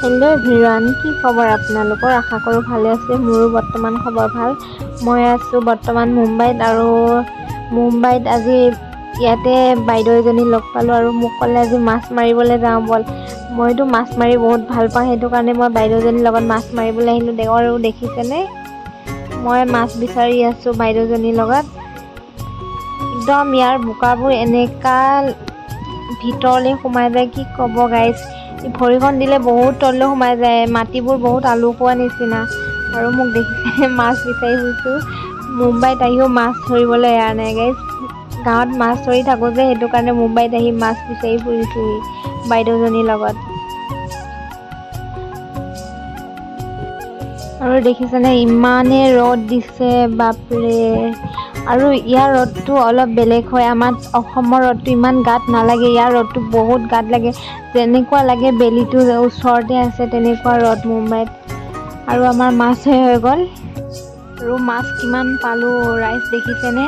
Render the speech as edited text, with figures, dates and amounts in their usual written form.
hello everyone की खबर आपनालोকৰ आशा करो भाले আছে मोरो बर्तमान खबर ভাল মই আছো বৰ্তমান মুম্বাইত আৰু মুম্বাইত আজি ইয়াতে বাইদেউ এজনী লগ পালো আৰু মোক কলে আজি মাছ মাৰিবলৈ যাও বল মইতো মাছ মাৰি বহুত ভাল পাওঁ হেতু কাৰণে মই বাইদেউজনীৰ লগত মাছ মাৰিবলৈ আহিলো আৰু দেখিছেনে মই মাছ বিচাৰি আছো বাইদেউজনীৰ লগত একদম ইয়াৰ বুকাবোৰ এনেকা ভিতৰলে সোমাই যায় কি কব গাইস ভৰিখন দিলে বহুত তললে সোমাই যায় মাটিবোৰ বহুত আলুকোৱা নিচিনা আৰু মোক দেখিছে মাছ বিচাৰি ফুৰিছো মুম্বাইত আহিও মাছ ধৰিবলৈ এৰা নাই গাইস গাঁৱত মাছ ধৰি থাকো যে হেতু কাৰণে মুম্বাইত আহি মাছ বিচাৰি ফুৰিছো বাইদেউজনীৰ লগত আৰু দেখিছেনে ইমানে ৰদ দিছে বাপৰে আৰু ইয়াৰ ৰদটো অলপ বেলেগ হয় আমাৰ অসমৰ ৰদটো ইমান গাত নালাগে ইয়াৰ ৰদটো বহুত গাত লাগে যেনেকুৱা লাগে বেলিটো ওচৰতে আছে তেনেকুৱা ৰদ মুম্বাইত আৰু আমাৰ মাছ হৈ গল আৰু মাছ কিমান পালো ৰাইস দেখিছেনে